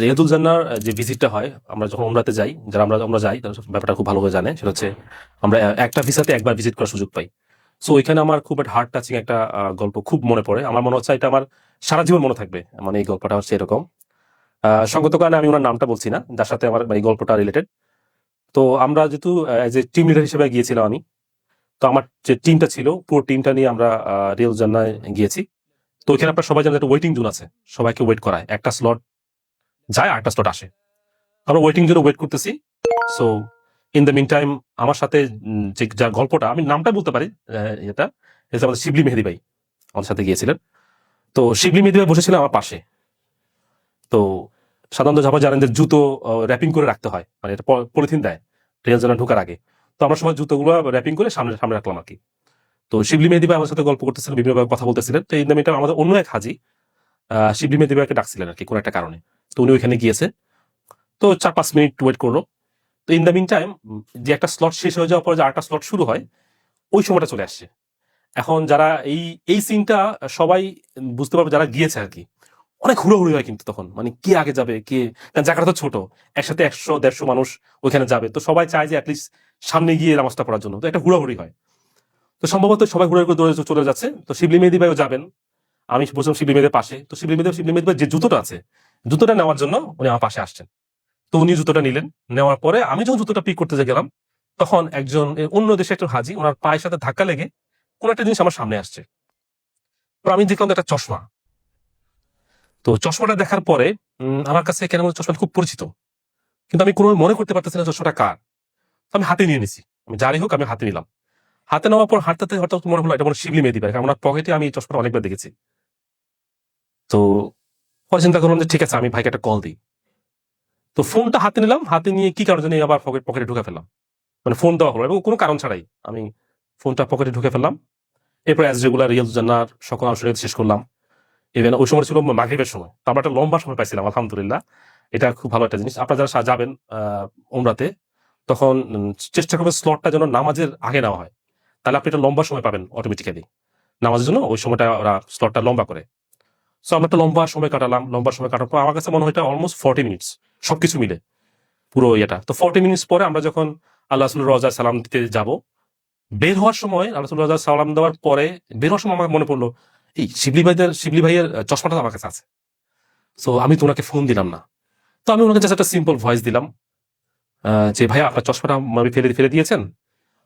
রিয়াদুল জান্নার যে ভিজিটটা হয়, আমরা যখন উমরাতে যাই, যারা আমরা যাই তারা ব্যাপারটা খুব ভালোভাবে জানে। সেটা হচ্ছে আমরা একটা ভিসাতে একবার ভিজিট করার সুযোগ পাই। সো ওইখানে আমার খুব একটা হার্ট টাচিং একটা গল্প খুব মনে পড়ে। আমার মনে হচ্ছে এটা আমার সারা জীবন মনে থাকবে। মানে এই গল্পটা হচ্ছে এরকম। সঙ্গত কারণে আমি ওনার নামটা বলছি না, যার সাথে আমার এই গল্পটা রিলেটেড। তো আমরা যেহেতু এজ এ টিম লিডার হিসেবে গিয়েছিলাম আমি, তো আমার যে টিমটা ছিল পুরো টিমটা নিয়ে আমরা রিয়াদুল জান্নায় গিয়েছি। তো ওইখানে আপনার সবাই জানেন একটা ওয়েটিং জোন আছে, সবাইকে ওয়েট করায়, একটা স্লট যায় আর একটা স্লট আসে। আমরা ওয়েটিং জন্য ওয়েট করতেছি। So in the mean time আমার সাথে যে যার গল্পটা আমি নামটা বলতে পারি, এটা এটা আমাদের শিবলি মেহেদি ভাই আমার সাথে গিয়েছিলেন। তো শিবলি মেহেদি ভাই বসেছিলেন আমার পাশে। তো সাধারণত সবাই জানেন যে জুতো র্যাপিং করে রাখতে হয়, মানে এটা পলিথিন দেয় রেল জানা ঢোকার আগে। তো আমরা সবাই জুতোগুলো র্যাপিং করে সামনে সামনে রাখলাম আর কি। তো শিবলি মেহেদি ভাই আমার সাথে গল্প করতেছিলেন, বিভিন্নভাবে কথা বলতেছিলেন। তো ইন দ্য মিন টাইম আমাদের অন্য এক হাজি শিবলি মেহেদি ভাইকে ডাকছিলেন আর কি কোনো একটা কারণে। তো উনি ওইখানে গিয়েছে। তো 4-5 মিনিট ওয়েট করলো। তো ইন দ্য মিন টাইম যে একটা স্লট শেষ হয়ে যাওয়ার পর যে আরেকটা স্লট শুরু হয়, ওই সময়টা চলে আসছে। এখন যারা এই এই সিনটা সবাই বুঝতে পারবে যারা গিয়েছে আর কি। অনেক হুড়োহুড়ি হয় কিন্তু তখন, মানে কে আগে যাবে কে, কারণ জায়গাটা তো ছোট, একসাথে 100-150 মানুষ ওইখানে যাবে। তো সবাই চায় যে অ্যাটলিস্ট সামনে গিয়ে নামাজটা পড়ার জন্য। তো একটা হুড়োহুড়ি হয়। তো সম্ভবত সবাই হুড়োহুড়ি করে দৌড়ে চলে যাচ্ছে। তো শিবলি মেহেদি ভাইও যাবেন, আমি বসলাম শিবলি মেহেদির পাশে। তো শিবলি মেহেদি ভাই যে জুতোটা আছে, জুতোটা নেওয়ার জন্য উনি আমার পাশে আসছেন। তো উনি জুতোটা নিলেন। নেওয়ার পরে আমি যখন জুতোটা পিক করতে গেলাম, তখন একজন অন্য দেশে একজন হাজি ওনার পায়ের সাথে ধাক্কা লেগে কোন একটা জিনিস আমার সামনে আসছে। তো আমি দেখলাম যে একটা চশমা। তো চশমাটা দেখার পরে আমার কাছে কেন মনে চশমাটা খুব পরিচিত, কিন্তু আমি কোনো মনে করতে পারতেছি না চশমাটা কার। তো আমি হাতে নিয়ে নিছি, আমি যারই হোক আমি হাতে নিলাম। হাতে নেওয়ার পর হাঁটতে হঠাৎ মনে হলো এটা মনে হয় শিবলি মেহেদি ভাই, কারণ ওনার পকেটে আমি এই চশমাটা অনেকবার দেখেছি। তো পরে চিন্তা করলাম যে ঠিক আছে আমি ভাইকে একটা কল দিই। তো ফোনটা হাতে নিলাম, হাতে নিয়ে কি কারণে জানি আবার পকেটে ঢুকে ফেললাম। মানে ফোন দেওয়া হলো এবং কোনো কারণ ছাড়াই আমি ফোনটা পকেটে ঢুকে ফেললাম। এরপর অ্যাজ রেগুলার রিয়াজ জান্নার সকল অংশ শেষ করলাম। ইভেন ওই সময় ছিল মাগরিবের সময়, তো আমরা একটা লম্বা সময় পাইছিলাম আলহামদুলিল্লাহ। এটা খুব ভালো একটা জিনিস। আপনারা যারা যাবেন উমরাতে, তখন চেষ্টা করবেন স্লটটা যেন নামাজের আগে নেওয়া হয়, তাহলে আপনি একটা লম্বা সময় পাবেন অটোমেটিক্যালি নামাজের জন্য। ওই সময়টা ওরা স্লটটা লম্বা করে। সো আমরা একটা লম্বা সময় কাটালাম। লম্বা সময় কাটার পর আমার কাছে মনে হয় এটা অলমোস্ট 40 মিনিটস, সবকিছু মিলে পুরো ইয়েটা। তো 40 মিনিটস পরে আমরা যখন আল্লাহ রাসূলের রওজায় সালাম দিতে যাব, বের হওয়ার সময় আল্লাহ রাসূলের রওজায় সালাম দেওয়ার পরে বের হওয়ার সময় আমার মনে পড়লো এই শিবলি ভাইয়ের চশমাটা তো আমার কাছে আছে। সো আমি তো ওনাকে ফোন দিলাম না। তো আমি ওনাকে জাস্ট একটা সিম্পল ভয়েস দিলাম, যে ভাইয়া আপনার চশমাটা আমি ফেলে ফেলে দিয়েছেন,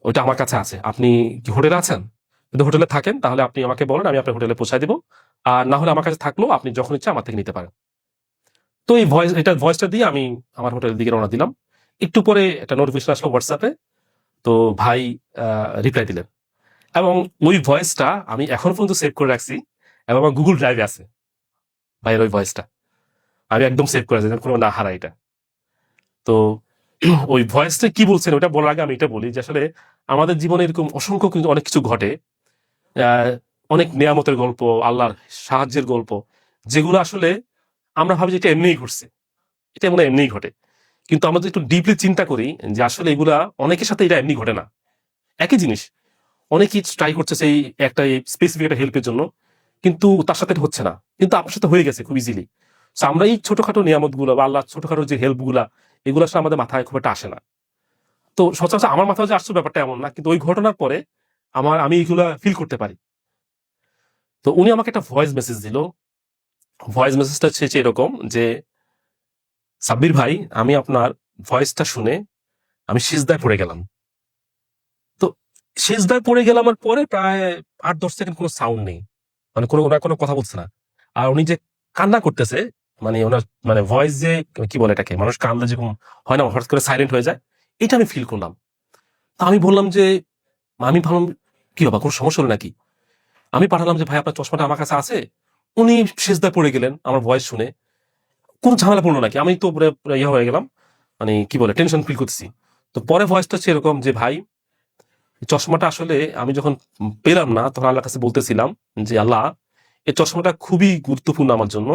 ওইটা আমার কাছে আছে। আপনি কি হোটেলে আছেন? যদি হোটেলে থাকেন তাহলে আপনি আমাকে বলেন, আমি আপনার হোটেলে পৌঁছায় দিব। আর না হলে আমার কাছে থাকলেও আপনি যখন ইচ্ছা আমার থেকে নিতে পারেন। তো এই ভয়েসটা দিয়ে আমি আমার হোটেলের দিকে রওনা দিলাম। একটু পরে একটা নোটিফিকেশন আসলো হোয়াটসঅ্যাপে। তো ভাই রিপ্লাই দিলেন এবং ওই ভয়েসটা আমি এখন পর্যন্ত সেভ করে রাখছি এবং আমার গুগল ড্রাইভে আছে ভাইয়ের ওই ভয়েসটা। আমি একদম সেভ করে রাখছি যেন কোনো না হারাই এটা। তো ওই ভয়েসটা কি বলছেন ওটা বলার আগে আমি এটা বলি যে আসলে আমাদের জীবনে এরকম অসংখ্য কিন্তু অনেক কিছু ঘটে। অনেক নিয়ামতের গল্প, আল্লাহর সাহায্যের গল্প, যেগুলো আসলে আমরা ভাবি যে এটা এমনিই ঘটছে, এটা মনে হয় এমনিই ঘটে। কিন্তু আমরা যদি একটু ডিপলি চিন্তা করি যে আসলে এগুলা অনেকের সাথে এটা এমনি ঘটে না। একই জিনিস অনেকেই ট্রাই করছে সেই একটা স্পেসিফিক একটা হেল্পের জন্য, কিন্তু তার সাথে এটা হচ্ছে না, কিন্তু আপনার সাথে হয়ে গেছে খুব ইজিলি। সো আমরা এই ছোটখাটো নিয়ামত গুলো বা আল্লাহ ছোটখাটো যে হেল্প গুলা, এগুলো আসলে আমাদের মাথায় খুব একটা আসে না। তো সচরাচর আমার মাথায় যে আসছে ব্যাপারটা এমন না, কিন্তু ওই ঘটনার পরে আমি এগুলা ফিল করতে পারি। তো উনি আমাকে একটা ভয়েস মেসেজ দিল। ভয়েস মেসেজটা হচ্ছে যে এরকম যে, সাব্বির ভাই আমি আপনার ভয়েসটা শুনে আমি সিজদায় পড়ে গেলাম। তো সিজদায় পড়ে গেলাম আর পরে প্রায় 8-10 সেকেন্ড কোনো সাউন্ড নেই, মানে ওনার কোনো কথা বলছে না। আর উনি যে কান্না করতেছে, মানে ওনার মানে ভয়েস যে কি বলে এটাকে, মানুষ কান্দলে যেরকম হয় না হঠাৎ করে সাইলেন্ট হয়ে যায়, এটা আমি ফিল করলাম। তা আমি বললাম যে, আমি ভাবলাম কি বাবা কোনো সমস্যা হলো নাকি। আমি পাঠালাম যে ভাই আপনার চশমাটা আমার কাছে আছে। উনি সিজদায় পড়ে গেলেন আমার ভয়েস শুনে। কোন ঝামেলা পড়লো নাকি, আমি তো পুরো ইয়ে হয়ে গেলাম, মানে কি বলে টেনশন ফিল করতেছি। তো পরে ভয়েসটা হচ্ছে এরকম যে, ভাই চশমাটা আসলে আমি যখন পেলাম না তখন আল্লাহর কাছে বলতেছিলাম যে আল্লাহ, এই চশমাটা খুবই গুরুত্বপূর্ণ আমার জন্য।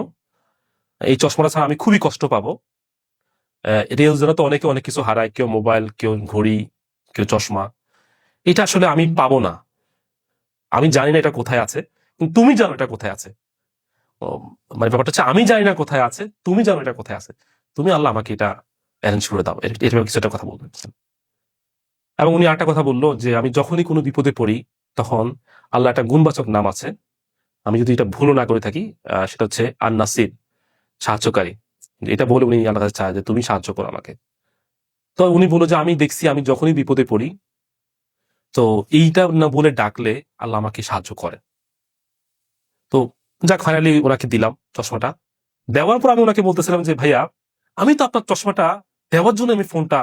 এই চশমাটা ছাড়া আমি খুবই কষ্ট পাবো। রিয়েল জন্য তো অনেকে অনেক কিছু হারায়, কেউ মোবাইল, কেউ ঘড়ি, কেউ চশমা। এটা আসলে আমি পাবো না। আমি জানি না এটা কোথায় আছে, কিন্তু তুমি জানো এটা কোথায় আছে। মানে ব্যাপারটা হচ্ছে আমি জানি না কোথায় আছে, তুমি জানো এটা কোথায় আছে, তুমি আল্লাহ আমাকে এটা অ্যারেঞ্জ করে দাও, এটা কিছু একটা কথা বলবেন। এবং উনি আরেকটা কথা বললো যে আমি যখনই কোনো বিপদে পড়ি তখন আল্লাহ একটা গুণবাচক নাম আছে, আমি যদি এটা ভুলও না করে থাকি, সেটা হচ্ছে আর নাসির, সাহায্যকারী। এটা বলে উনি আল্লাহ কাছে চায় যে তুমি সাহায্য করো আমাকে। তো উনি বললো যে আমি দেখছি আমি যখনই বিপদে পড়ি তো এইটা না বলে ডাকলে আল্লাহ আমাকে সাহায্য করে। তো যাক, ফাইনালি ওনাকে দিলাম চশমাটা। দেওয়ার পর আমি ওনাকে বলতেছিলাম যে ভাইয়া, আমি তো আপনার চশমাটা দেওয়ার জন্য আমি ফোনটা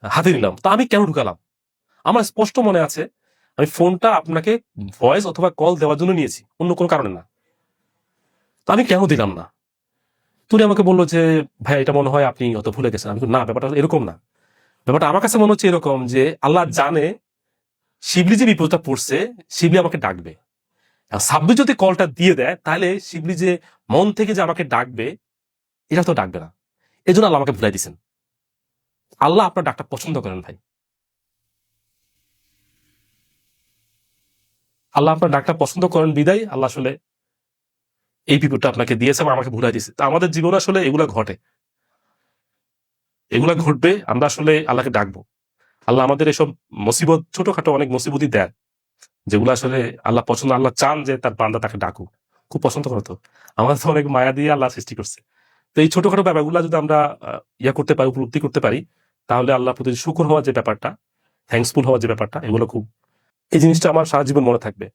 হাতে নিলাম, তা আমি কেন ঢুকালাম? আমার স্পষ্ট মনে আছে আমি ফোনটা আপনাকে ভয়েস অথবা কল দেওয়ার জন্য নিয়েছি, অন্য কোনো কারণে না। তো আমি কেন দিলাম না? তুমি আমাকে বললো যে ভাইয়া এটা মনে হয় আপনি হয়তো ভুলে গেছেন। আমি বললাম, না, ব্যাপারটা এরকম না। ব্যাপারটা আমার কাছে মনে হচ্ছে এরকম যে আল্লাহ জানে শিবলি যে বিপদটা পড়ছে, শিবলি আমাকে ডাকবে। আর সাব্বির যদি কলটা দিয়ে দেয় তাহলে শিবলি যে মন থেকে যে আমাকে ডাকবে, এটা তো ডাকবে না। এই জন্য আল্লাহ আমাকে ভুলাই দিচ্ছেন। আল্লাহ আপনার ডাকটা পছন্দ করেন ভাই, আল্লাহ আপনার ডাকটা পছন্দ করেন বিদায় আল্লাহ আসলে এই বিপদটা আপনাকে দিয়েছে বা আমাকে ভুলাই দিয়েছে। তা আমাদের জীবনে আসলে এগুলা ঘটে, এগুলা ঘটবে, আমরা আসলে আল্লাহকে ডাকবো। আল্লাহ আমাদের এসব মুসিবত, ছোটখাটো অনেক মুসিবতই দেয়, যেগুলো আসলে আল্লাহ পছন্দ, আল্লাহ চান যে তার বান্দা তাকে ডাকুক। খুব পছন্দ করে তো, আমাদের তো অনেক মায়া দিয়ে আল্লাহ সৃষ্টি করছে। তো এই ছোটখাটো ব্যাপারগুলো যদি আমরা ইয়া করতে পারি, উপলব্ধি করতে পারি, তাহলে আল্লাহ প্রতি শুকর হওয়ার যে ব্যাপারটা, থ্যাঙ্কসফুল হওয়ার যে ব্যাপারটা, এগুলো খুব, এই জিনিসটা আমার সারা জীবন মনে থাকবে।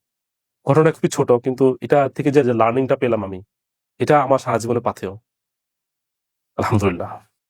ঘটনা খুবই ছোট, কিন্তু এটা থেকে যে লার্নিংটা পেলাম আমি, এটা আমার সারা জীবনে পাথেয়। আলহামদুলিল্লাহ।